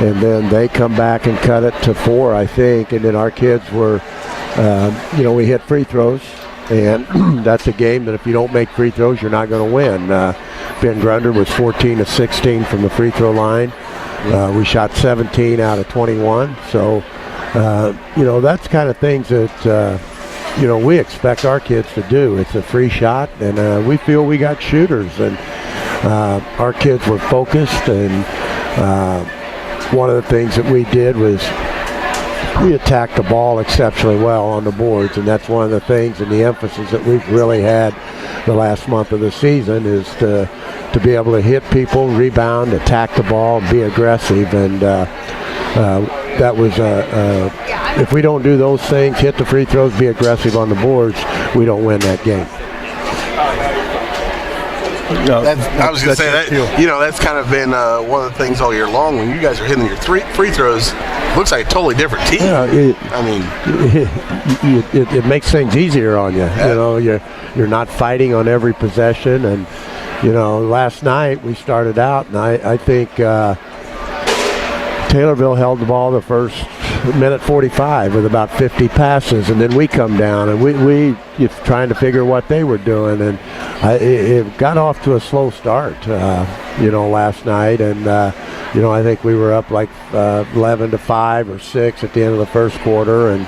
and then they come back and cut it to 4, I think, and then our kids were, we hit free throws, and that's a game that if you don't make free throws, you're not going to win. Ben Grunder was 14 of 16 from the free throw line. We shot 17 out of 21, so that's kind of things that we expect our kids to do. It's a free shot, and we feel we got shooters, and our kids were focused, and one of the things that we did was we attacked the ball exceptionally well on the boards, and that's one of the things and the emphasis that we've really had the last month of the season is to be able to hit people, rebound, attack the ball, be aggressive, and that was if we don't do those things, hit the free throws, be aggressive on the boards, we don't win that game. I was going to say that, that's kind of been one of the things all year long. When you guys are hitting your free throws, it looks like a totally different team. Yeah, it makes things easier on you. Yeah. You're not fighting on every possession, and last night we started out, and I think Taylorville held the ball the first minute 45 with about 50 passes, and then we come down and we trying to figure what they were doing, and it got off to a slow start last night, and I think we were up like 11-5 or 6 at the end of the first quarter, and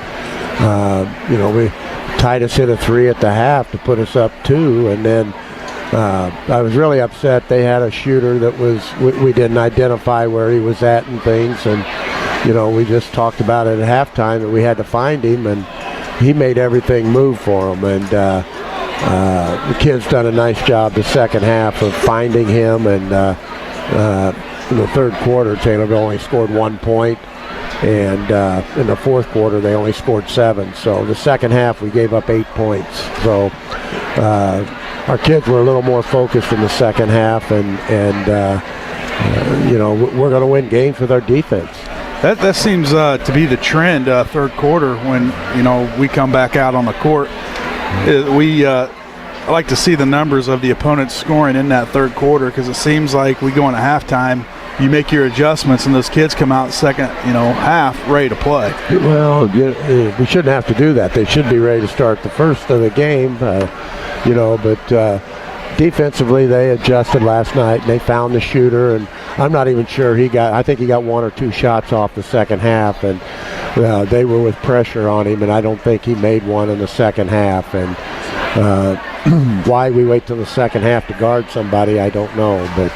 Titus hit a 3 at the half to put us up 2, and then I was really upset. They had a shooter that we didn't identify where he was at and things, and we just talked about it at halftime that we had to find him, and he made everything move for him, and the kids done a nice job the second half of finding him, and in the third quarter Taylorville only scored 1 point, and in the fourth quarter they only scored 7, so the second half we gave up 8 points, so our kids were a little more focused in the second half, and we're going to win games with our defense. That seems to be the trend third quarter when, we come back out on the court. I like to see the numbers of the opponents scoring in that third quarter, because it seems like we go into halftime, you make your adjustments, and those kids come out second, half ready to play. Well, we shouldn't have to do that. They should be ready to start the first of the game, but defensively they adjusted last night, and they found the shooter, and I'm not even sure I think he got 1 or 2 shots off the second half, and they were with pressure on him, and I don't think he made one in the second half, and why we wait till the second half to guard somebody, I don't know, but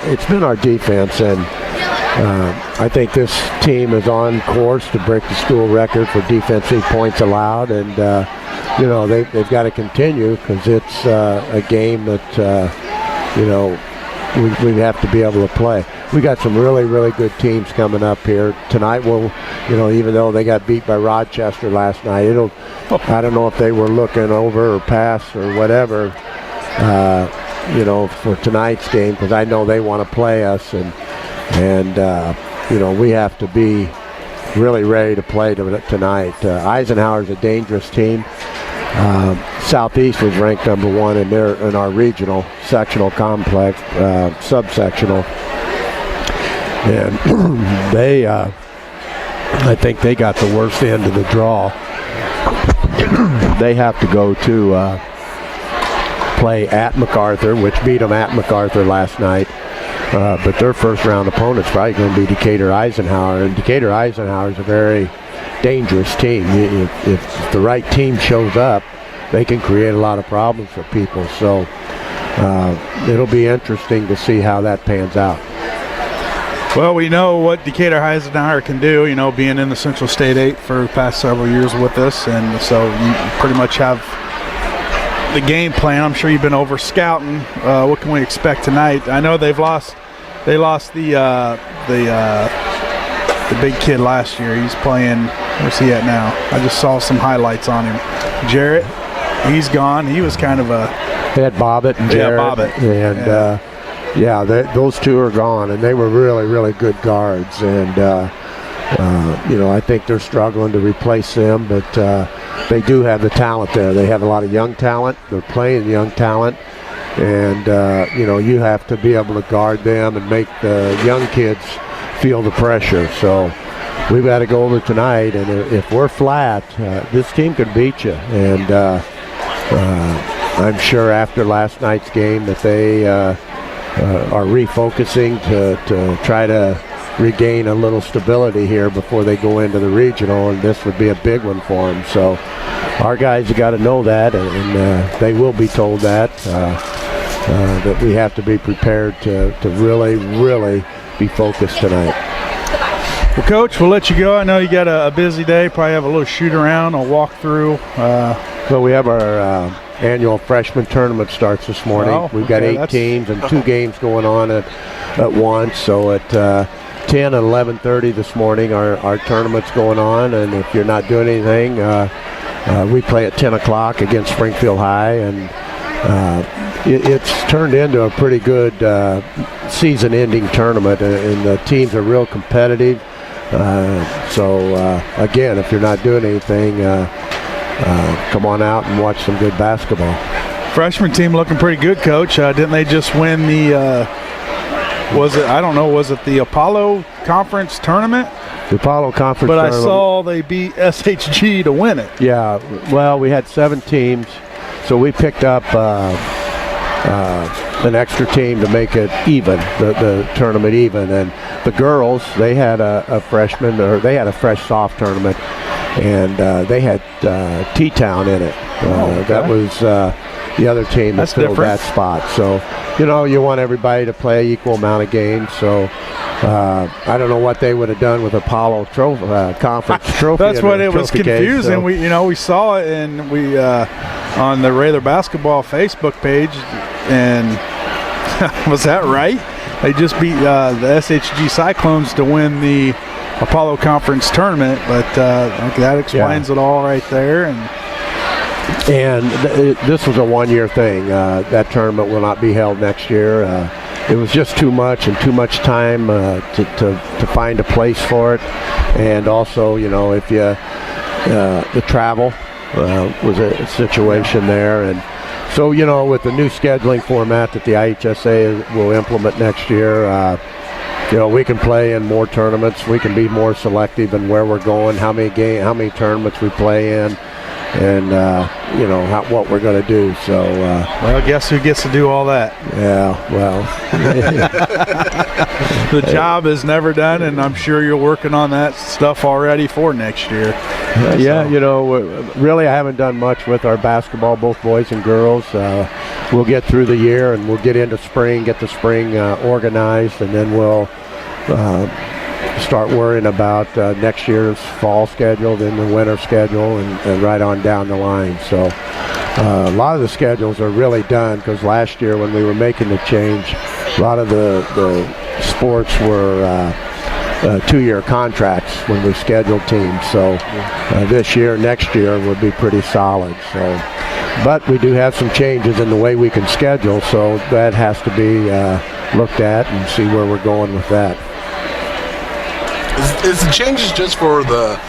it's been our defense, and I think this team is on course to break the school record for defensive points allowed, and they've got to continue, because it's a game that we have to be able to play. We got some really, really good teams coming up here tonight. Even though they got beat by Rochester last night, I don't know if they were looking over or pass or whatever, for tonight's game, because I know they want to play us, and we have to be really ready to play tonight. Eisenhower's a dangerous team. Southeast was ranked number 1 in our regional sectional complex, subsectional, and I think they got the worst end of the draw. They have to go to play at MacArthur, which beat them at MacArthur last night, but their first round opponent's probably going to be Decatur Eisenhower, and Decatur Eisenhower is a very dangerous team. If the right team shows up, they can create a lot of problems for people, so it'll be interesting to see how that pans out. Well, we know what Decatur Eisenhower can do, being in the Central State 8 for the past several years with us, and so you pretty much have the game plan. I'm sure you've been over scouting. What can we expect tonight? I know they lost the big kid last year. He's playing, where's he at now? I just saw some highlights on him. Jarrett, he's gone. He was kind of a... They had Bobbitt and Jarrett. Yeah, Bobbitt. And those two are gone, and they were really, really good guards. And, I think they're struggling to replace them, but they do have the talent there. They have a lot of young talent. They're playing young talent. And, you have to be able to guard them and make the young kids feel the pressure. So we've got to go over tonight, and if we're flat, this team can beat you. And I'm sure after last night's game that they are refocusing to try to regain a little stability here before they go into the regional, and this would be a big one for them. So our guys have got to know that, and they will be told that we have to be prepared to really, really be focused tonight. Well, Coach, we'll let you go. I know you got a busy day. Probably have a little shoot around, a walk through. Well, we have our annual freshman tournament starts this morning. We've got 8 teams and 2 games going on at once. So at 10 and 11:30 this morning, our tournament's going on. And if you're not doing anything, we play at 10 o'clock against Springfield High. And it's turned into a pretty good season-ending tournament, and the teams are real competitive. So again, if you're not doing anything, come on out and watch some good basketball. Freshman team looking pretty good, Coach. Didn't they just win the was it the Apollo Conference tournament? The Apollo Conference tournament. But I saw they beat SHG to win it. Yeah, well, we had 7 teams, so we picked up an extra team to make it even, the tournament even. And the girls, they had a freshman, or they had a fresh soft tournament, and they had T-Town in it. Okay. That was the other team that filled that spot. So, you want everybody to play equal amount of games. So I don't know what they would have done with Apollo Conference Trophy. That's what it was confusing. Case, so. We saw it, and we on the Rather Basketball Facebook page, and was that right? They just beat the SHG Cyclones to win the Apollo Conference tournament, but that explains it all right there. And this was a one-year thing. That tournament will not be held next year. It was just too much and too much time to find a place for it. And also, if you the travel was a situation there. And so, with the new scheduling format that the IHSA will implement next year, we can play in more tournaments. We can be more selective in where we're going, how many tournaments we play in, and what we're going to do. So well, guess who gets to do all that? Yeah, well, the job is never done, and I'm sure you're working on that stuff already for next year. Yeah, really I haven't done much with our basketball, both boys and girls. We'll get through the year, and we'll get into spring, get the spring organized, and then we'll start worrying about next year's fall schedule, then the winter schedule, and right on down the line. So a lot of the schedules are really done, because last year when we were making the change, a lot of the sports were 2-year contracts when we scheduled teams. So next year will be pretty solid. So, but we do have some changes in the way we can schedule, so that has to be looked at and see where we're going with that. Is the changes just for the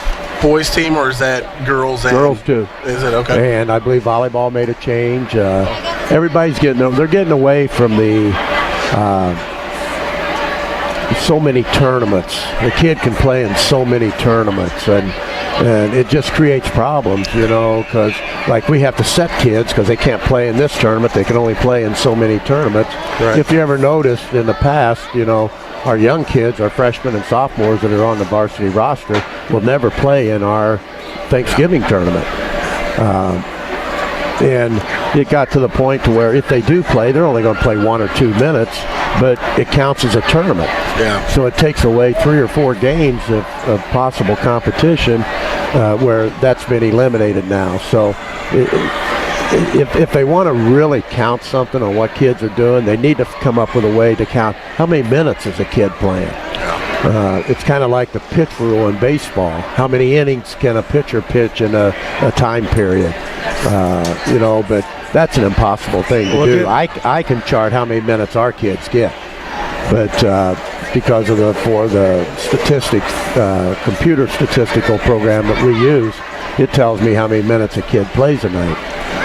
boys team, or is that girls? Girls too. Is it okay? And I believe volleyball made a change. Everybody's they're getting away from the so many tournaments. The kid can play in so many tournaments, and it just creates problems, because like we have to set kids because they can't play in this tournament. They can only play in so many tournaments. Right. If you ever noticed in the past, our young kids, our freshmen and sophomores that are on the varsity roster, will never play in our Thanksgiving tournament. And it got to the point to where if they do play, they're only going to play 1 or 2 minutes, but it counts as a tournament. Yeah. So it takes away 3 or 4 games of possible competition, where that's been eliminated now. So if they want to really count something on what kids are doing, they need to come up with a way to count how many minutes is a kid playing. It's kind of like the pitch rule in baseball. How many innings can a pitcher pitch in a time period? But that's an impossible thing to do. I can chart how many minutes our kids get, but because of the statistics, computer statistical program that we use, it tells me how many minutes a kid plays a night.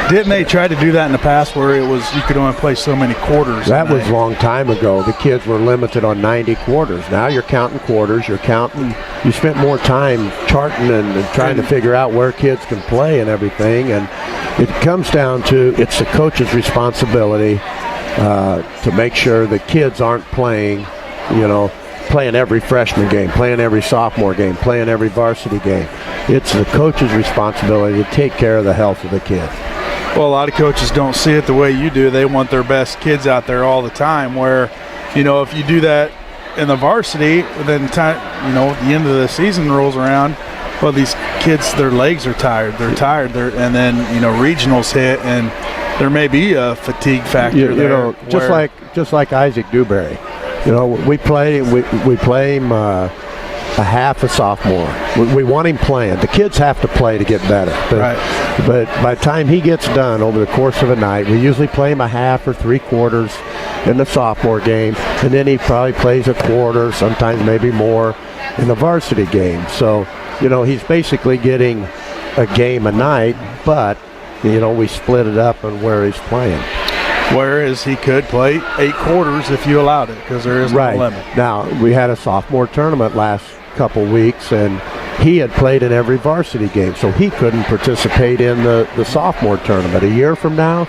Didn't they try to do that in the past where it was you could only play so many quarters? That was a long time ago. The kids were limited on 90 quarters. Now you're counting quarters. You spent more time charting and trying to figure out where kids can play and everything. And it comes down to it's the coach's responsibility to make sure the kids aren't playing every freshman game, playing every sophomore game, playing every varsity game. It's the coach's responsibility to take care of the health of the kid. Well, a lot of coaches don't see it the way you do. They want their best kids out there all the time, where, if you do that in the varsity, then the end of the season rolls around, well, these kids, their legs are tired. They're tired. And then, regionals hit, and there may be a fatigue factor there. Just like Isaac Dewberry. We play him a half a sophomore. We want him playing. The kids have to play to get better. But by the time he gets done over the course of a night, we usually play him a half or 3/4 in the sophomore game, and then he probably plays a quarter, sometimes maybe more, in the varsity game. So, he's basically getting a game a night, but, we split it up on where he's playing. Whereas he could play 8 quarters if you allowed it, because there is no limit. Now, we had a sophomore tournament last couple weeks, and he had played in every varsity game, so he couldn't participate in the sophomore tournament. A year from now,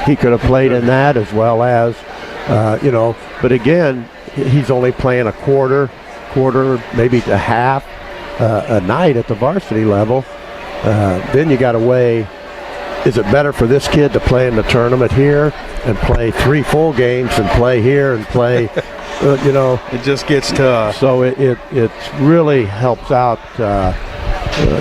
he could have played in that as well as, but again, he's only playing a quarter, maybe a half a night at the varsity level. Then you got to weigh, is it better for this kid to play in the tournament here and play 3 full games and play here and play, It just gets tough. So it really helps out,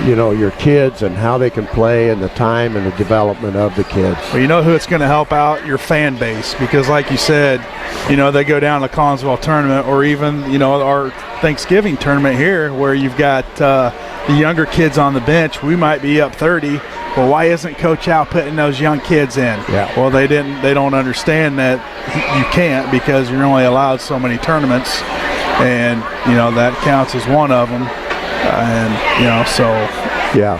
your kids and how they can play and the time and the development of the kids. Well, you know who it's going to help out? Your fan base. Because like you said, they go down to the Collinsville tournament, or even, our Thanksgiving tournament here, where you've got the younger kids on the bench. We might be up 30. Well, why isn't Coach Al putting those young kids in? Yeah. Well, they don't understand that you can't, because you're only allowed so many tournaments, and that counts as one of them,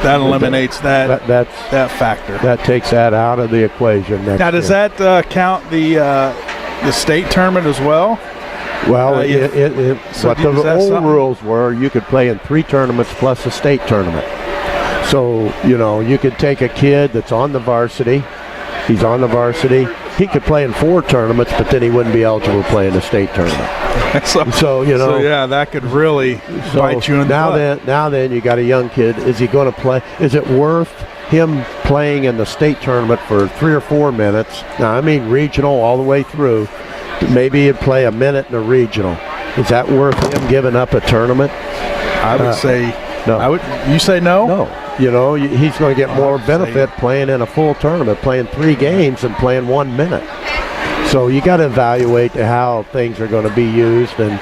that eliminates that factor. That takes that out of the equation next now, does year. that count the state tournament as well? Well, what the old rules were, you could play in 3 tournaments plus a state tournament. So, you could take a kid that's on the varsity. He's on the varsity. He could play in 4 tournaments, but then he wouldn't be eligible to play in a state tournament. So that could really bite you in the butt. Now then, you got a young kid. Is he going to play? Is it worth him playing in the state tournament for 3 or 4 minutes? Now, I mean regional all the way through. Maybe he'd play a minute in a regional. Is that worth him giving up a tournament? I would say no. You say no? No. He's going to get more benefit playing in a full tournament, playing 3 games and playing 1 minute. So you got to evaluate how things are going to be used, but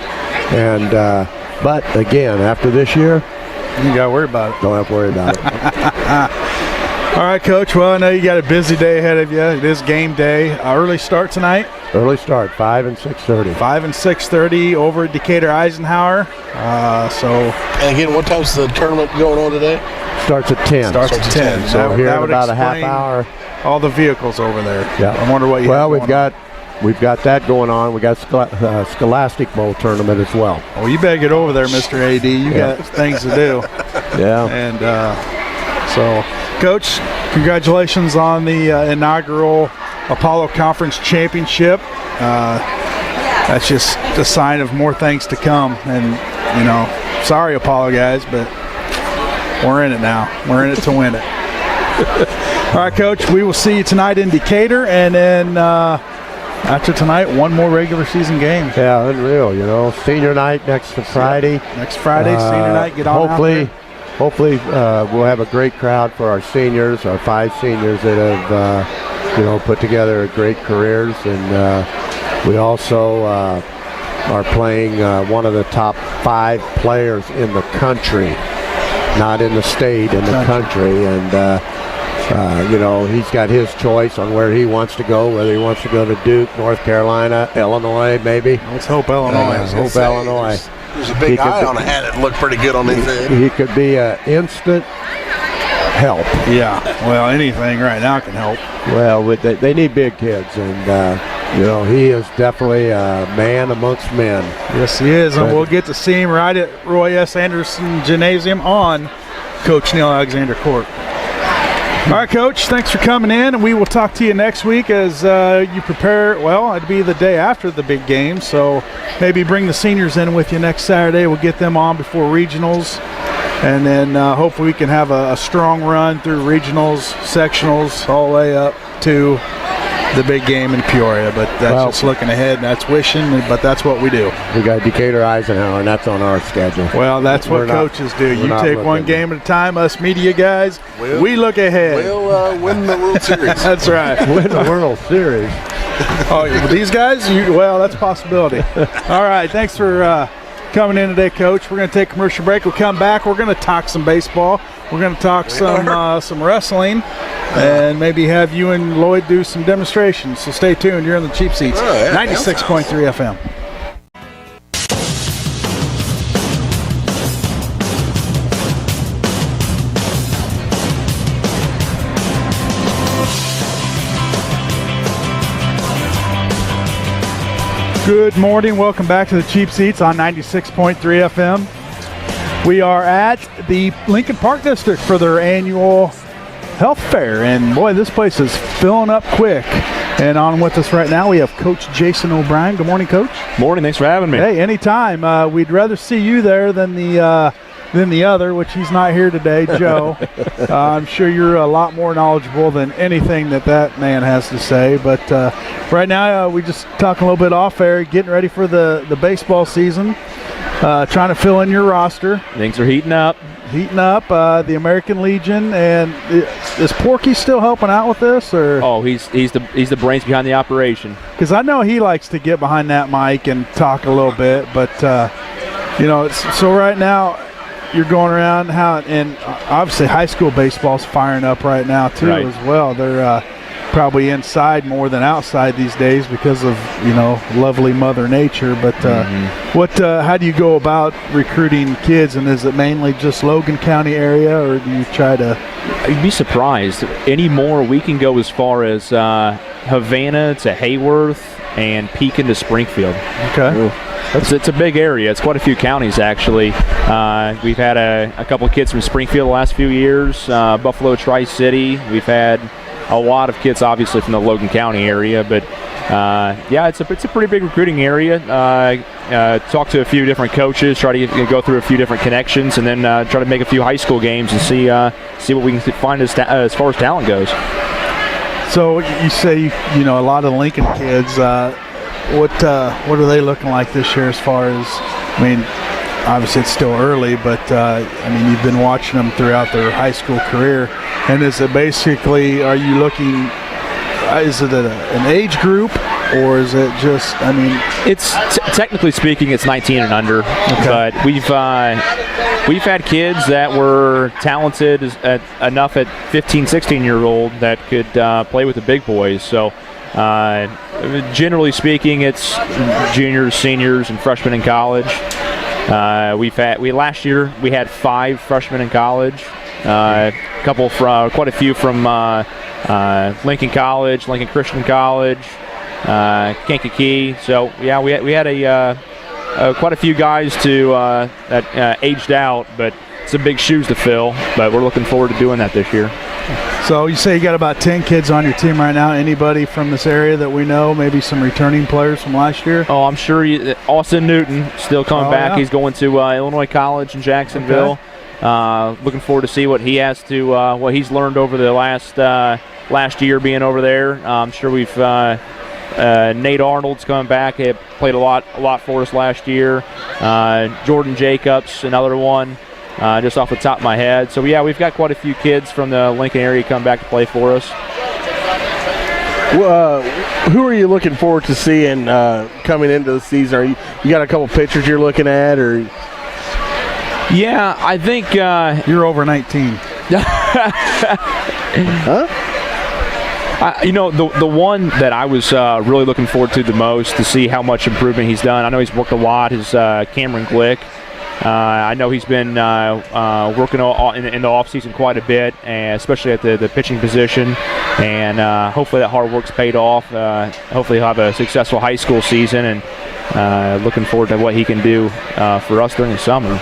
again, after this year, you got to worry about it. Don't have to worry about it. All right, Coach. Well, I know you got a busy day ahead of you. It is game day. Early start tonight. Early start, 5 and 6:30. 5 and 6:30 over at Decatur Eisenhower. And again, what time's the tournament going on today? Starts at 10. Starts at 10. So here in about a half hour. All the vehicles over there. Yeah. I wonder what you. Well, we've got that going on. We got Scholastic Bowl tournament as well. Oh, you better get over there, Mr. AD. You got things to do. Yeah. And so, Coach, congratulations on the inaugural Apollo Conference Championship. That's just a sign of more things to come. And, sorry, Apollo guys, but we're in it now. We're in it to win it. All right, Coach, we will see you tonight in Decatur, and then after tonight, one more regular season game. Yeah, unreal, Senior night next Friday. Next Friday, senior night, get on out there. Hopefully, we'll have a great crowd for our seniors, our 5 seniors that have, put together great careers. And we also are playing one of the top 5 players in the country, not in the state, in the country. And, he's got his choice on where he wants to go, whether he wants to go to Duke, North Carolina, Illinois, maybe. Let's hope Illinois. Illinois. There's a big eye on a hat that looked pretty good on his head. He could be an instant help. Yeah, well, anything right now can help. Well, they need big kids, and he is definitely a man amongst men. Yes, he is, and we'll get to see him right at Roy S. Anderson Gymnasium on Coach Neil Alexander Court. All right, Coach, thanks for coming in, and we will talk to you next week as you prepare. Well, it'd be the day after the big game, so maybe bring the seniors in with you next Saturday. We'll get them on before regionals, and then hopefully we can have a strong run through regionals, sectionals, all the way up to the big game in Peoria. But that's just looking ahead, and that's wishing, but that's what we do. We got Decatur Eisenhower, and that's on our schedule. Well, that's what coaches do. You take one game at a time. Us media guys, we look ahead. We'll win the World Series. That's right. Win the World Series. Oh, these guys? Well, that's a possibility. All right, thanks for coming in today, Coach. We're going to take a commercial break. We'll come back. We're going to talk some baseball. We're going to talk some wrestling, and maybe have you and Lloyd do some demonstrations. So stay tuned. You're in the Cheap Seats, 96.3 FM. Good morning. Welcome back to the Cheap Seats on 96.3 FM. We are at the Lincoln Park District for their annual health fair, and boy, this place is filling up quick. And on with us right now, we have Coach Jason O'Brien. Good morning, Coach. Morning. Thanks for having me. Hey, anytime. We'd rather see you there than the other, which he's not here today, Joe. I'm sure you're a lot more knowledgeable than anything that man has to say. But right now, we just talking a little bit off air, getting ready for the baseball season. Trying to fill in your roster. Things are heating up. The American Legion, and is Porky still helping out with this, or? Oh, he's the brains behind the operation. Because I know he likes to get behind that mic and talk a little bit, but so right now you're going around and obviously high school baseball's firing up right now too, right, as well. They're probably inside more than outside these days because of lovely Mother Nature. But how do you go about recruiting kids, and is it mainly just Logan County area, or do you try to? You'd be surprised. Anymore, we can go as far as Havana to Hayworth and Pekin to Springfield. Okay. It's a big area. It's quite a few counties, actually. We've had a couple of kids from Springfield the last few years, Buffalo, Tri-City. We've had a lot of kids, obviously, from the Logan County area, but it's a pretty big recruiting area. Talk to a few different coaches, try to go through a few different connections, and then try to make a few high school games and see what we can find as far as talent goes. So you say a lot of Lincoln kids. What are they looking like this year as far as? I mean, obviously it's still early, but you've been watching them throughout their high school career. And is it basically, are you looking, is it an age group, or is it just, It's technically speaking, it's 19 and under, but we've had kids that were talented enough at 15, 16-year-old that could play with the big boys. So generally speaking, it's juniors, seniors, and freshmen in college. Last year we had 5 freshmen in college, quite a few from Lincoln College, Lincoln Christian College, Kankakee. So yeah, we had quite a few guys that aged out, but some big shoes to fill. But we're looking forward to doing that this year. So you say you got about 10 kids on your team right now. Anybody from this area that we know? Maybe some returning players from last year? Oh, I'm sure Austin Newton still coming back. Yeah. He's going to Illinois College in Jacksonville. Okay. Looking forward to see what he has to what he's learned over the last year being over there. I'm sure we've Nate Arnold's coming back. He played a lot for us last year. Jordan Jacobs, another one. Just off the top of my head. So, yeah, we've got quite a few kids from the Lincoln area come back to play for us. Who are you looking forward to seeing coming into the season? You got a couple pictures you're looking at? Or? Yeah, I think you're over 19. Huh? The one that I was really looking forward to the most to see how much improvement he's done. I know he's worked a lot. Is Cameron Glick. I know he's been working in the offseason quite a bit, and especially at the pitching position. And hopefully that hard work's paid off. Hopefully he'll have a successful high school season, and looking forward to what he can do for us during the summer.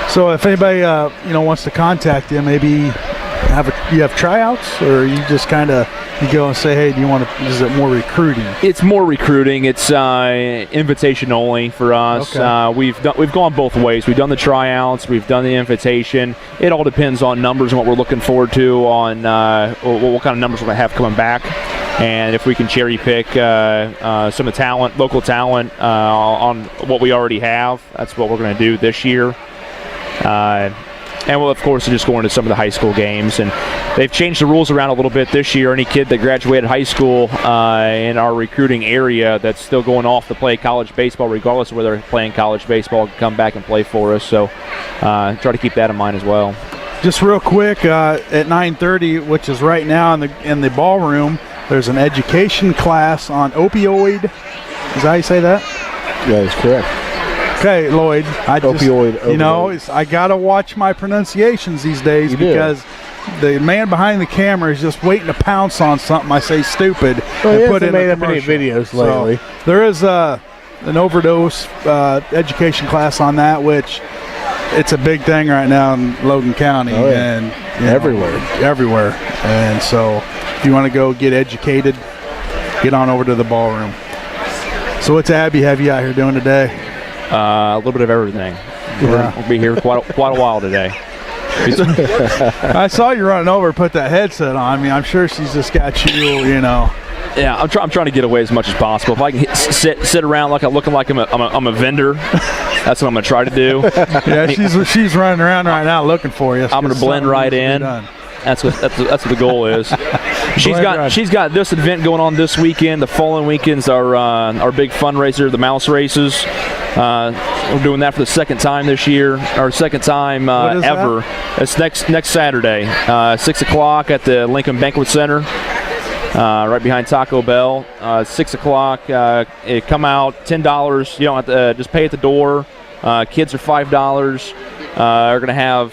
So if anybody wants to contact you, maybe you have tryouts, or you just kind of you go and say, hey, do you want to? Is it more recruiting? It's more recruiting. It's invitation only for us. Okay. We've gone both ways. We've done the tryouts. We've done the invitation. It all depends on numbers and what we're looking forward to on what kind of numbers we're going to have coming back, and if we can cherry pick some of the local talent on what we already have. That's what we're going to do this year. And we'll, of course, just go into some of the high school games. And they've changed the rules around a little bit this year. Any kid that graduated high school in our recruiting area that's still going off to play college baseball, regardless of whether they're playing college baseball, can come back and play for us. So try to keep that in mind as well. Just real quick, at 9:30, which is right now in the ballroom, there's an education class on opioid. Is that how you say that? That is correct. Okay, Lloyd. Opioid. I gotta watch my pronunciations these days because the man behind the camera is just waiting to pounce on something I say stupid and put in a commercial. Videos lately. So there is an overdose education class on that, which it's a big thing right now in Logan County and everywhere. And so if you want to go get educated, get on over to the ballroom. So what's Abby have you out here doing today? A little bit of everything. Yeah. We'll be here quite a while today. I saw you running over and put that headset on. I mean, I'm sure she's just got you, Yeah, I'm trying to get away as much as possible. If I can sit around looking like I'm a vendor, that's what I'm going to try to do. Yeah, she's running around right now looking for you. I'm going to blend right in. That's what the goal is. She's got this event going on this weekend. The following weekends are our big fundraiser, the mouse races. We're doing that for the second time this year, or second time ever. That? It's next Saturday, 6 o'clock at the Lincoln Banquet Center, right behind Taco Bell. 6 o'clock. Come out, $10. You don't have to just pay at the door. Kids are $5. Are going to have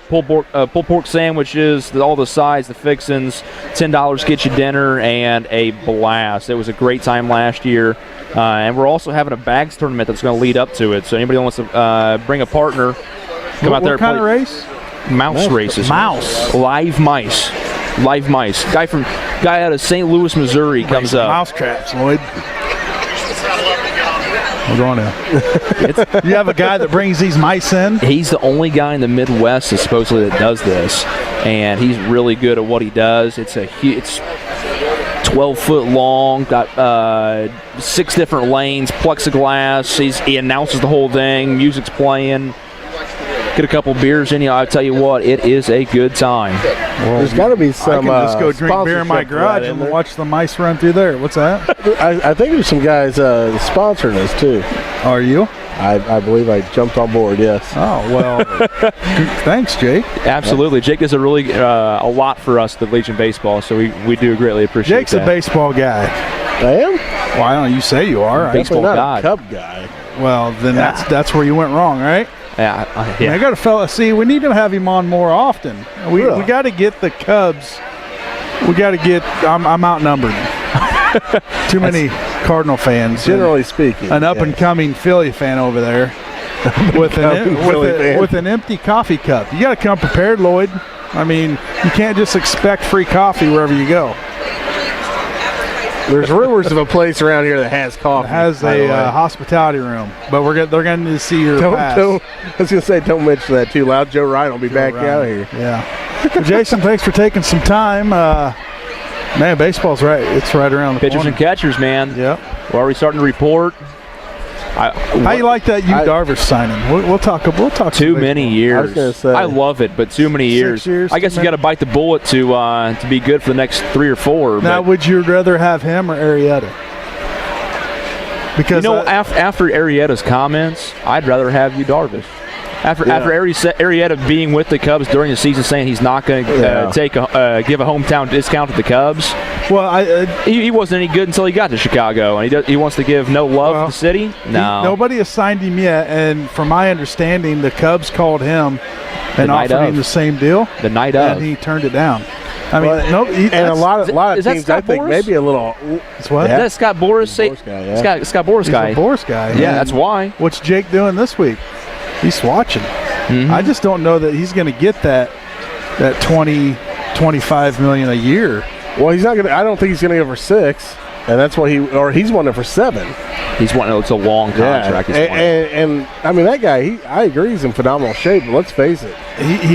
pulled pork sandwiches, all the sides, the fixins. $10 get you dinner and a blast. It was a great time last year. And we're also having a bags tournament that's going to lead up to it. So anybody who wants to bring a partner, come out there. What kind of race? Mouse races. Mouse. Live mice. Guy out of St. Louis, Missouri comes up. Mouse traps, Lloyd. We're going to. You have a guy that brings these mice in? He's the only guy in the Midwest supposedly that does this, and he's really good at what he does. It's 12 foot long, got 6 different lanes, plexiglass. He announces the whole thing. Music's playing. Get a couple beers in you. I'll tell you what, it is a good time. Well, there's got to be some. I can just go drink beer in my garage and watch the mice run through there. What's that? I think there's some guys sponsoring us too. Are you? I believe I jumped on board. Yes. Oh well. Thanks, Jake. Absolutely, Jake does a lot for us, the Legion Baseball. So we do greatly appreciate. Jake's a baseball guy. I am. Well, I don't know. You say you are. Baseball not guy. A Cub guy. Well, then that's where you went wrong, right? Yeah. I got a fella. See, we need to have him on more often. We got to get the Cubs. We got to get. I'm outnumbered. Too many Cardinal fans. Generally speaking, an up and coming Philly fan over there with an empty coffee cup. You got to come prepared, Lloyd. I mean, you can't just expect free coffee wherever you go. There's rumors of a place around here that has coffee. It has a hospitality room, but they're going to see your pass. I was going to say, don't mention that too loud. Joe Ryan will be back out of here. Yeah. Well, Jason, thanks for taking some time. Man, baseball's right. It's right around the pitchers corner. and catchers, man. Yep. Well, are we starting to report? How you like that Darvish signing? We'll talk. Too many years. I was gonna say. I love it, but too many years. 6 years. I guess you got to bite the bullet to be good for the next 3 or 4. Now, would you rather have him or Arrieta? Because after Arrieta's comments, I'd rather have Darvish. After Arrieta being with the Cubs during the season, saying he's not going to give a hometown discount to the Cubs. Well, he wasn't any good until he got to Chicago, and he wants to give no love to the city. No, nobody has signed him yet, and from my understanding, the Cubs called him and offered him the same deal. The night of, and he turned it down. I mean, a lot of teams, I think, maybe a little. What? Is that Scott Boras? Scott Boras guy. Boras guy. Yeah, that's why. What's Jake doing this week? He's watching. Mm-hmm. I just don't know that he's going to get that 20-25 million a year. Well, he's not going to. I don't think he's going to go for 6, and that's what he's wanting for 7. He's wanting. It's a long contract. And I mean, that guy. I agree, he's in phenomenal shape. But let's face it,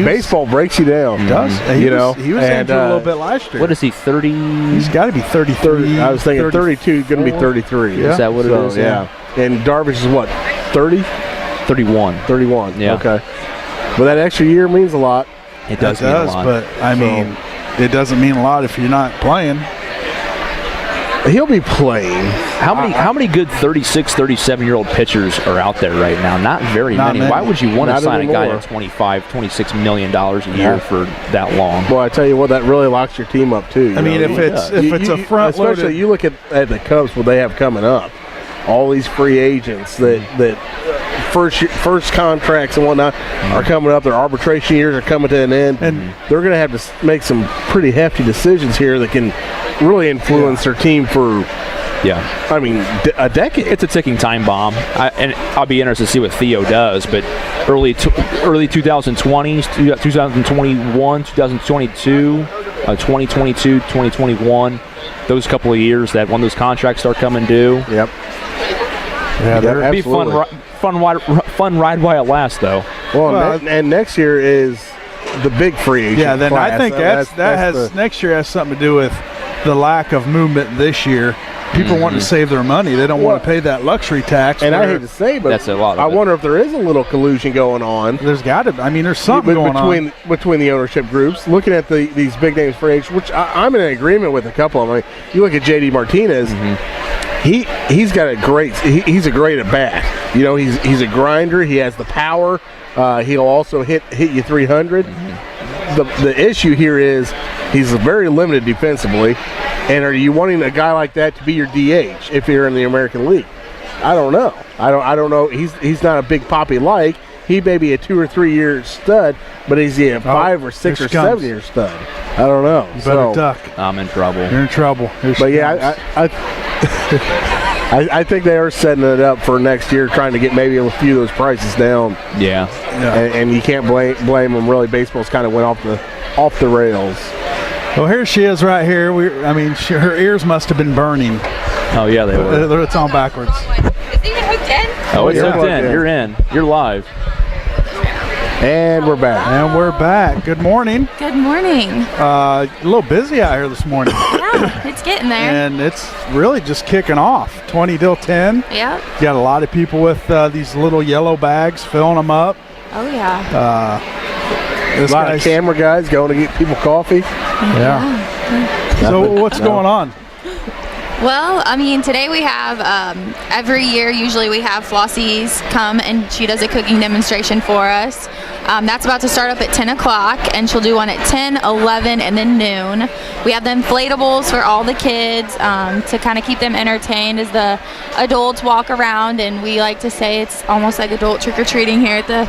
baseball breaks you down. He does. Mm-hmm. He was injured a little bit last year. What is he? 30. He's got to be 33. I was thinking 32. Going to be 33. Yeah. Is that what it is? Yeah. And Darvish is what? 30. 31. 31. Yeah. Okay. But that extra year means a lot. It does mean a lot. But I mean, it doesn't mean a lot if you're not playing. He'll be playing. How many good 36, 37-year-old pitchers are out there right now? Not very many. Why would you want to sign a guy at $26 million a year for that long? Well, I tell you what, that really locks your team up too. I mean, if it's a front loaded, especially you look at the Cubs, what they have coming up. All these free agents that first contracts and whatnot are coming up. Their arbitration years are coming to an end, and they're going to have to make some pretty hefty decisions here that can really influence their team for, I mean, a decade. It's a ticking time bomb, and I'll be interested to see what Theo does. But early 2020s, 2021, 2022, 2022, 2021. Those couple of years that when those contracts start coming due. Yep. Yeah, it'll be fun ride while it lasts, though. Well, and next year is the big free agent. Yeah, then class. I think next year has something to do with the lack of movement this year. People want to save their money. They don't want to pay that luxury tax. And I hate to say, but that's a lot. I wonder if there is a little collusion going on. There's got to. I mean, there's something going on between the ownership groups. Looking at these big names for age, which I'm in agreement with a couple of them. I mean, you look at JD Martinez. He's got a great. He's a great at bat. You know, he's a grinder. He has the power. He'll also hit you 300. The issue here is he's very limited defensively. And are you wanting a guy like that to be your DH if you're in the American League? I don't know. I don't know. He's not a big poppy like. He may be a 2 or 3 year stud, but is he a 5 or 6 or 7 year stud? I don't know. You better duck. I'm in trouble. You're in trouble. But yeah, I think they are setting it up for next year, trying to get maybe a few of those prices down. Yeah. And you can't blame them. Really, baseball's kind of went off the rails. Well, here she is right here. Her ears must have been burning. Oh, yeah, they were. It's on backwards. Is it even hooked in? Oh, it's hooked in. You're in. You're live. And we're back. Good morning. Good morning. A little busy out here this morning. Yeah, it's getting there. And it's really just kicking off. 20 till 10. Yep. Got a lot of people with these little yellow bags, filling them up. Oh, yeah. A lot of camera guys going to get people coffee. Yeah. So what's going on? Well, I mean, today we have, every year, usually we have Flossie's come and she does a cooking demonstration for us. That's about to start up at 10 o'clock, and she'll do one at 10, 11, and then noon. We have the inflatables for all the kids to kind of keep them entertained as the adults walk around, and we like to say it's almost like adult trick-or-treating here at the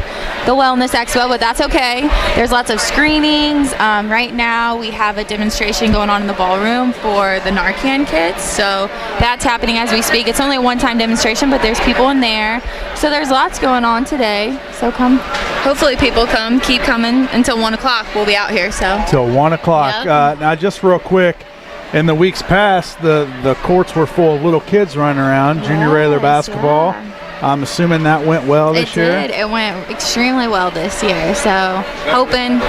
Wellness Expo, but that's okay. There's lots of screenings. Right now we have a demonstration going on in the ballroom for the Narcan kids, so that's happening as we speak. It's only a one-time demonstration, but there's people in there. So there's lots going on today. So come. Hopefully people keep coming until 1 o'clock. We'll be out here. So till 1 o'clock. Yep. Now, just real quick, in the weeks past, the courts were full of little kids running around, junior regular basketball. Yeah. I'm assuming that went well this year. It did. It went extremely well this year. So hoping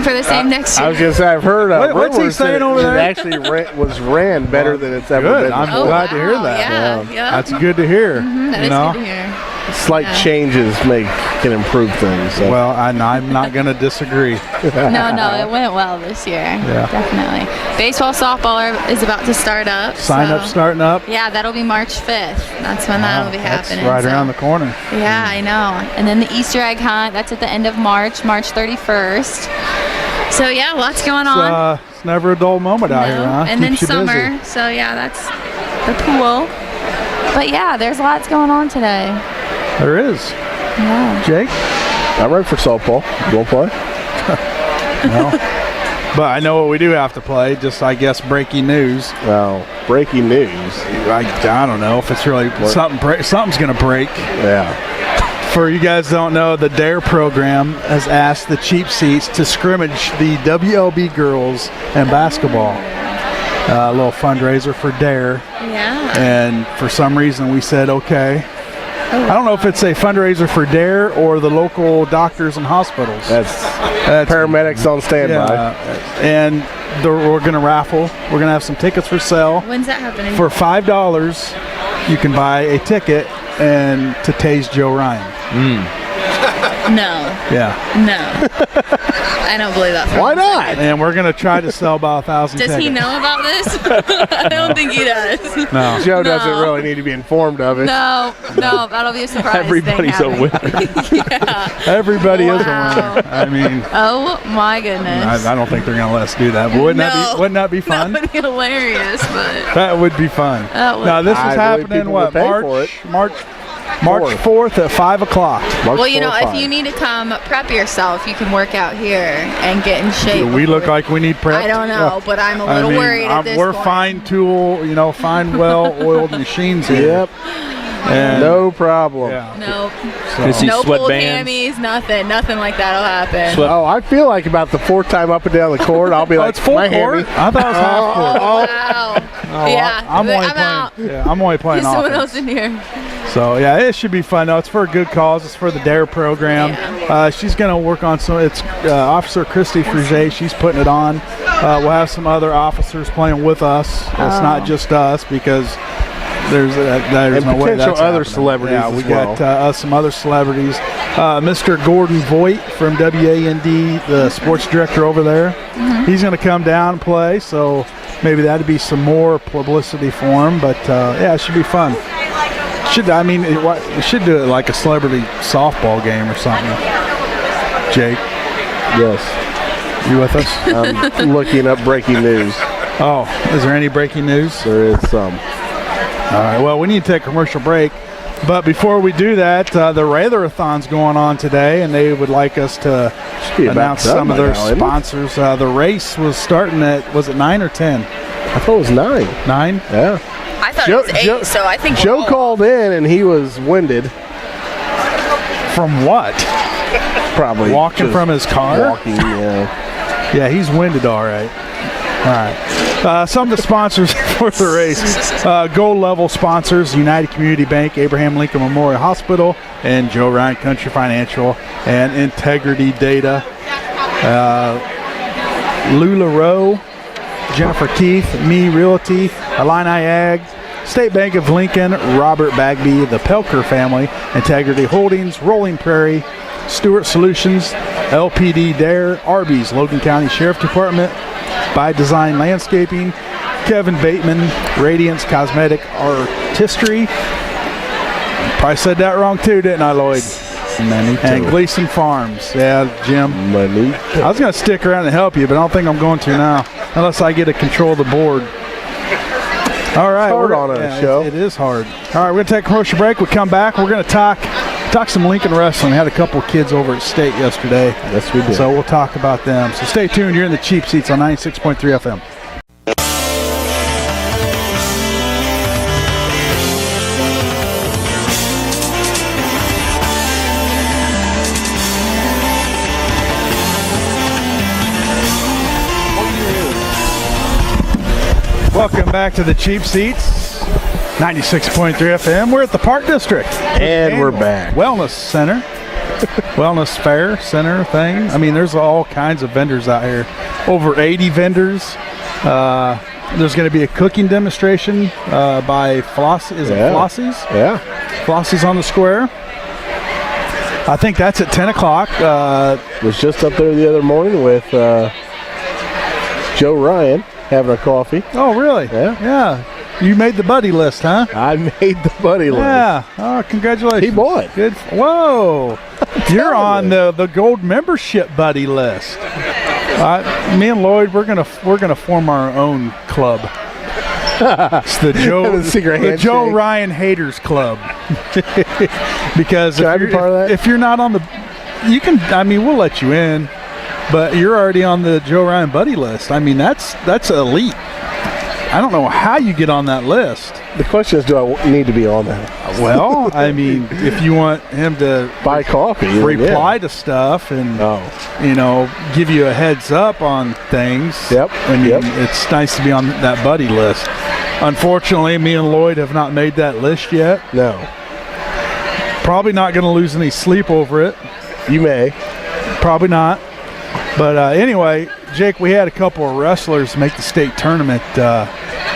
for the same next year. I was going to say, I've heard what's he saying over there? It actually ran better than it's ever been. I'm glad to hear that. Yeah. That's good to hear. That is good to hear. slight changes can improve things. So. Well, I'm not going to disagree. No, it went well this year. Yeah. Definitely. Baseball, softball is about to start up. Sign up starting up. Yeah, that'll be March 5th. That's when that'll be happening. That's right around the corner. Yeah, I know. And then the Easter egg hunt, that's at the end of March 31st. So yeah, lots going on. It's never a dull moment out here, huh? And then Keeps you summer. busy. So yeah, that's the pool. But yeah, there's lots going on today. There is. Yeah. Jake? I'm ready for softball. You want to play? No. But I know what we do have to play. Just, I guess, breaking news. Well, breaking news. I don't know if it's really something's going to break. Yeah. For you guys who don't know, the DARE program has asked the Cheap Seats to scrimmage the WLB girls in basketball. A little fundraiser for DARE. Yeah. And for some reason we said okay. Oh, I don't know if it's a fundraiser for DARE or the local doctors and hospitals. That's paramedics on standby. Yeah, and we're going to raffle. We're going to have some tickets for sale. When's that happening? For $5, you can buy a ticket and to tase Joe Ryan. No. Yeah. No. I don't believe that. Why not? And we're going to try to sell about 1,000 Does tickets. he know about this? I don't think he does. No. Joe doesn't really need to be informed of it. No, that'll be a surprise. Everybody's thing a winner. Yeah. Everybody is a Wow. winner. I mean, Oh my goodness. I don't think they're going to let us do that. But wouldn't that be fun? That would be hilarious, but That would be fun. That would- Now this is I believe happening people would pay for it. March 4th at 5 o'clock. well, you know, if you need to come prep yourself, you can work out here and get in shape. Do we look like we need prep? I don't know, but I'm a little worried at this we're point. fine tool, fine, well-oiled machines here. Yep. And, No problem. Yeah. Nope. Gonna see No pull sweatbands. camis, nothing like that'll happen. Oh, I feel like about the fourth time up and down the court, I'll be like, It's full my court. hammy. I thought it was half court. Wow. Yeah, I'm out. only playing There's someone offense. else in here. So yeah, it should be fun. No, it's for a good cause. It's for the DARE program. She's going to work on some. It's Officer Christy Frigé. She's putting it on. We'll have some other officers playing with us. It's not just us because there's no way that's potential other happening. celebrities Yeah, we as well. got some other celebrities. Mr. Gordon Voigt from WAND, the sports director over there. He's going to come down and play. So maybe that'd be some more publicity for him. But yeah, it should be fun. We should do it like a celebrity softball game or something. Jake, Yes. you with us? I'm looking up breaking news. Oh, is there any breaking news? There is some. All right, well, we need to take a commercial break. But before we do that, the Rather-a-thon's going on today, and they would like us to be about announce done some of by their now, isn't it? sponsors. The race was starting at, was it 9 or 10? I thought it was 9. 9? Yeah. I thought it was 8, so I think Joe called in and he was winded. From what? Probably Walking just from his car? Walking, yeah. Yeah, he's winded all right. All right. Some of the sponsors for the race. Gold level sponsors, United Community Bank, Abraham Lincoln Memorial Hospital, and Joe Ryan Country Financial, and Integrity Data. Lula Rowe, Jennifer Keith, Me Realty, Illini Ag, State Bank of Lincoln, Robert Bagby, the Pelker family, Integrity Holdings, Rolling Prairie, Stewart Solutions, LPD Dare, Arby's, Logan County Sheriff Department, By Design Landscaping, Kevin Bateman, Radiance Cosmetic Artistry. Probably said that wrong too, didn't I, Lloyd? And Gleason Farms. Yeah, Jim. Money. I was going to stick around and help you, but I don't think I'm going to now, unless I get to control the board. All right. It's hard on a show. It is hard. All right, we're going to take a commercial break. We come back. We're going to talk some Lincoln wrestling. We had a couple of kids over at State yesterday. Yes, we did. So we'll talk about them. So stay tuned. You're in the Cheap Seats on 96.3 FM. Welcome back to the Cheap Seats, 96.3 FM. We're at the Park District. And we're back. Wellness Center. Wellness Fair Center thing. I mean, there's all kinds of vendors out here. Over 80 vendors. There's going to be a cooking demonstration by Floss. Is it Flossie's? Yeah. Flossie's on the square. I think that's at 10 o'clock. Was just up there the other morning with Joe Ryan having a coffee. Oh, really? Yeah. You made the buddy list, huh? I made the buddy list. Yeah. Oh, congratulations. He bought. Good. Whoa. You're on the gold membership buddy list. Me and Lloyd, we're gonna form our own club. It's the Joe Ryan Haters Club. Because can I be part of that? If you're not on the, you can. I mean, we'll let you in, but you're already on the Joe Ryan buddy list. I mean, that's elite. I don't know how you get on that list. The question is, do I need to be on that? Well, I mean, if you want him to buy coffee, reply to stuff, and give you a heads up on things. Yep. It's nice to be on that buddy list. Unfortunately, me and Lloyd have not made that list yet. No. Probably not going to lose any sleep over it. You may. Probably not. But anyway, Jake, we had a couple of wrestlers make the state tournament.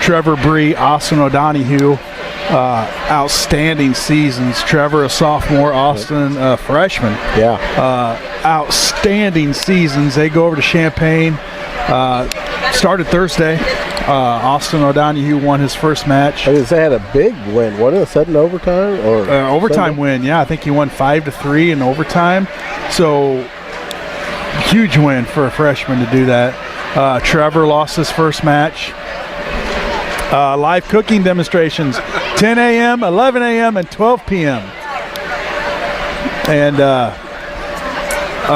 Trevor Bree, Austin O'Donohue, outstanding seasons. Trevor, a sophomore, Austin, a freshman. Yeah. Outstanding seasons. They go over to Champaign. Started Thursday. Austin O'Donohue won his first match. They had a big win. Wasn't it a sudden overtime? Or overtime win, yeah. I think he won 5-3 in overtime. So, huge win for a freshman to do that. Trevor lost his first match. Live cooking demonstrations, 10 a.m., 11 a.m., and 12 p.m. And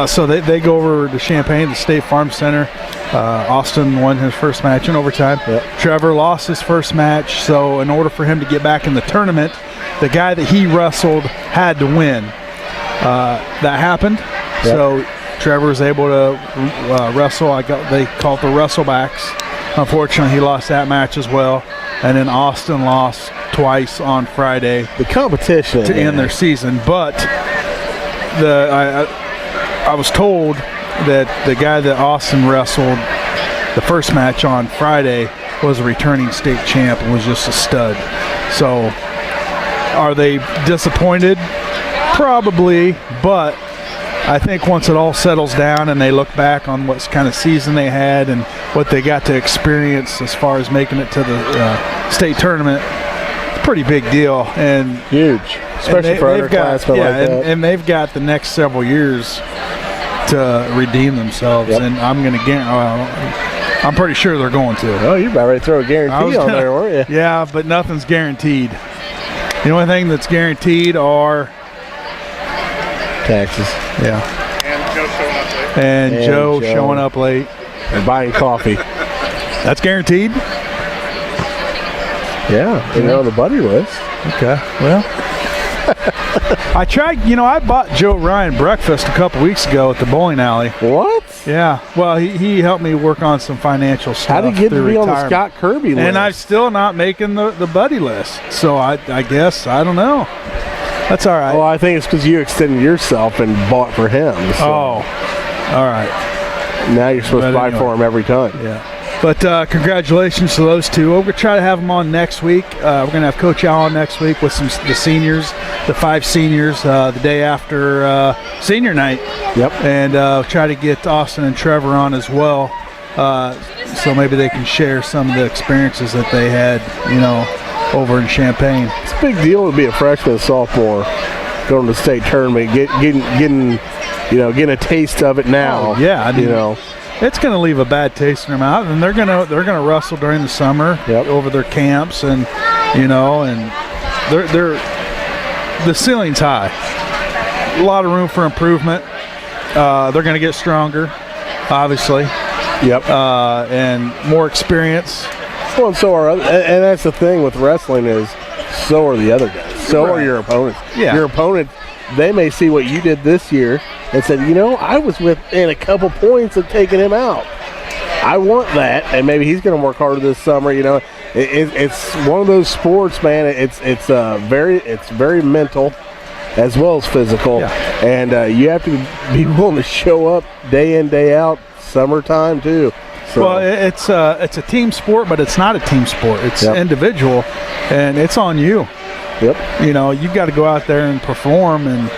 so they go over to Champaign, the State Farm Center. Austin won his first match in overtime. Yep. Trevor lost his first match, so in order for him to get back in the tournament, the guy that he wrestled had to win. That happened. Yep. So Trevor was able to wrestle. They call it the wrestlebacks. Unfortunately, he lost that match as well. And then Austin lost twice on Friday. The competition to end their season. But I was told that the guy that Austin wrestled the first match on Friday was a returning state champ and was just a stud. So are they disappointed? Probably, but I think once it all settles down and they look back on what kind of season they had and what they got to experience as far as making it to the state tournament, it's a pretty big deal. And huge, especially for underclassmen like that. And they've got the next several years to redeem themselves. Yep. And I'm pretty sure they're going to. Oh, you're about ready to throw a guarantee on there, weren't you? Yeah, but nothing's guaranteed. The only thing that's guaranteed are taxes. Yeah. And Joe showing up late. And buying coffee. That's guaranteed? Yeah, and they're on the buddy list. Okay, well. I tried, I bought Joe Ryan breakfast a couple weeks ago at the bowling alley. What? Yeah, well, he helped me work on some financial stuff. How did he get to be on the Scott Kirby list? And I'm still not making the buddy list. So I guess, I don't know. That's all right. Well, I think it's because you extended yourself and bought for him. So. Oh, all right. Now you're supposed to buy for him every time. Yeah. But congratulations to those two. We're going to try to have them on next week. We're going to have Coach Allen next week with the seniors, the 5 seniors, the day after senior night. Yep. And try to get Austin and Trevor on as well, so maybe they can share some of the experiences that they had, over in Champaign. It's a big deal to be a freshman and sophomore going to the state tournament, getting a taste of it now. Oh, yeah, I mean, it's going to leave a bad taste in their mouth, and they're going to wrestle during the summer over their camps, and and the ceiling's high. A lot of room for improvement. They're going to get stronger, obviously. Yep. And more experience. Well, and that's the thing with wrestling is, so are the other guys. So are your opponents. Yeah. Your opponent, they may see what you did this year and said, I was within a couple points of taking him out. I want that, and maybe he's going to work harder this summer. It's one of those sports, man. It's very mental as well as physical, and you have to be willing to show up day in, day out, summertime too. So. Well, it's a team sport, but it's not a team sport. It's individual, and it's on you. Yep. You've got to go out there and perform, and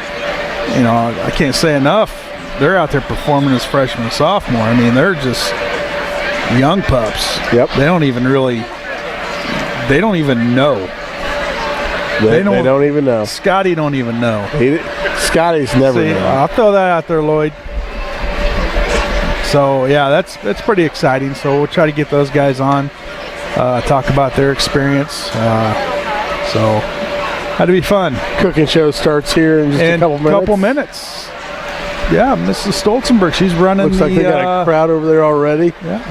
you know, I can't say enough. They're out there performing as freshmen and sophomore. I mean, they're just young pups. Yep. They don't even know. They don't even know. Scotty don't even know. Scotty's never known. I'll throw that out there, Lloyd. So, yeah, that's pretty exciting. So we'll try to get those guys on, talk about their experience. So that'd be fun. Cooking show starts here in just a couple minutes. Yeah, Mrs. Stolzenberg, she's running. Looks like they got a crowd over there already. Yeah.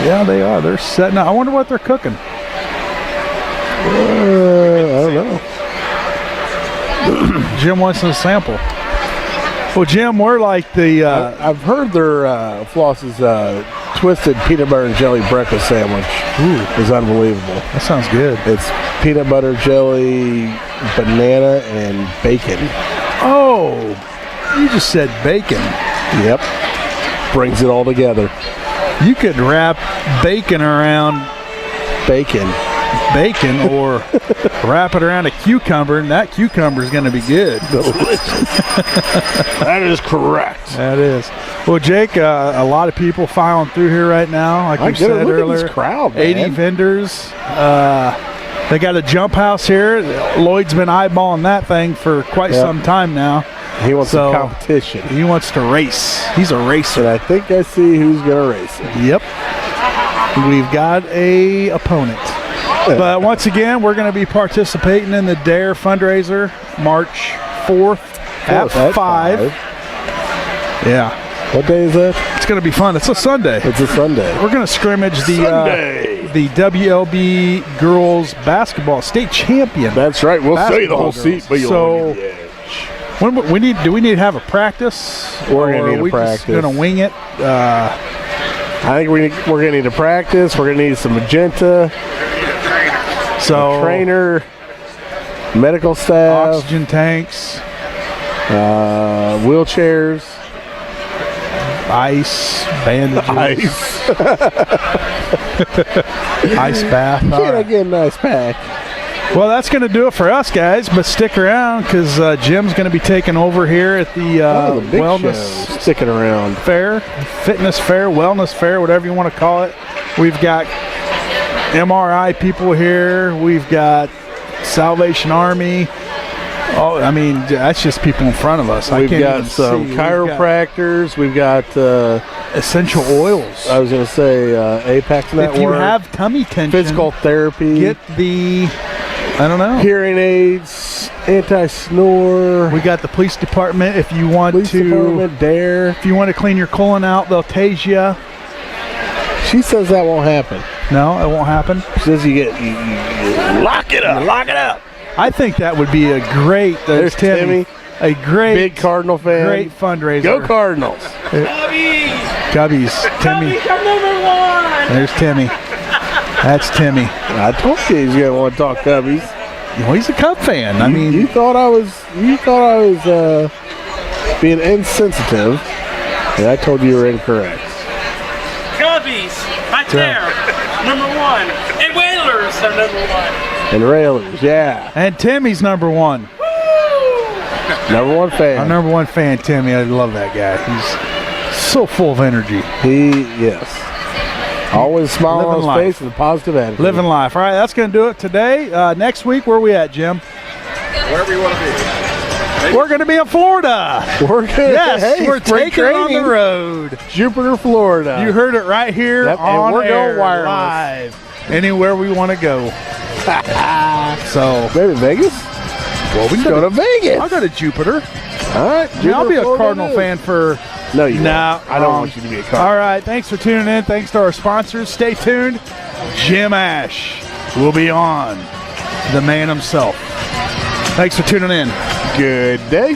Yeah, they are. They're setting up. I wonder what they're cooking. I don't know. Jim wants to sample. Well, Jim, we're like the... I've heard their Floss's twisted peanut butter and jelly breakfast sandwich is unbelievable. That sounds good. It's peanut butter, jelly, banana, and bacon. Oh, you just said bacon. Yep. Brings it all together. You could wrap bacon around bacon or wrap it around a cucumber, and that cucumber is going to be good. Delicious. That is correct. That is. Well, Jake, a lot of people filing through here right now. Like you said earlier, look at this crowd, man. 80 vendors. They got a jump house here. Lloyd's been eyeballing that thing for quite some time now. He wants some competition. He wants to race. He's a racer. And I think I see who's going to race it. Yep. We've got a opponent. But once again, we're going to be participating in the DARE fundraiser March 4th at 5. Yeah. What day is that? It's going to be fun. It's a Sunday. It's a Sunday. We're going to scrimmage the WLB girls basketball state champion. That's right. We'll sell you the whole seat, but you'll so, get the edge. Do we need to have a practice? We're going to need a practice. Just going to wing it? I think we're going to need to practice. We're going to need some magenta. So trainer, medical staff, oxygen tanks, wheelchairs, ice, bandages, ice bath. Can I get an ice pack? Well, that's going to do it for us, guys. But stick around because Jim's going to be taking over here at the Wellness sticking around Fair, Fitness Fair, Wellness Fair, whatever you want to call it. We've got MRI people here. We've got Salvation Army. Oh, I mean, that's just people in front of us. We've got some chiropractors. We've got essential oils. I was going to say Apex Network. If you have tummy tension, physical therapy. Get the, I don't know, hearing aids, anti-snore. We got the police department. If you want DARE. If you want to clean your colon out, they'll tase you. She says that won't happen. No, it won't happen. She says you lock it up. You lock it up. I think that would be a great. There's Timmy. A great big Cardinal fan. Great fundraiser. Go Cardinals. Cubbies. Timmy. Come number 1. There's Timmy. That's Timmy. I told you he's gonna want to talk Cubbies. Well, he's a Cub fan. I mean, you thought I was being insensitive, and I told you were incorrect. Cubbies, right there, number 1. And Whalers are number 1. And Railers, yeah. And Timmy's number 1. Woo! Number 1 fan. Our number 1 fan, Timmy. I love that guy. He's so full of energy. Yes. Always smiling on his face with a positive attitude. Living life. All right, that's going to do it today. Next week, where are we at, Jim? Wherever you want to be. We're going to be in Florida. We're taking it on the road. Jupiter, Florida. You heard it right here on we're air, going wireless. live. Anywhere we want to go. So maybe Vegas? Well, we can go to Vegas. I'll go to Jupiter. All right. I'll be a Cardinal fan for... No, you won't. I don't want you to be a Cardinal. All right. Thanks for tuning in. Thanks to our sponsors. Stay tuned. Jim Ash will be on. The man himself. Thanks for tuning in. Good day.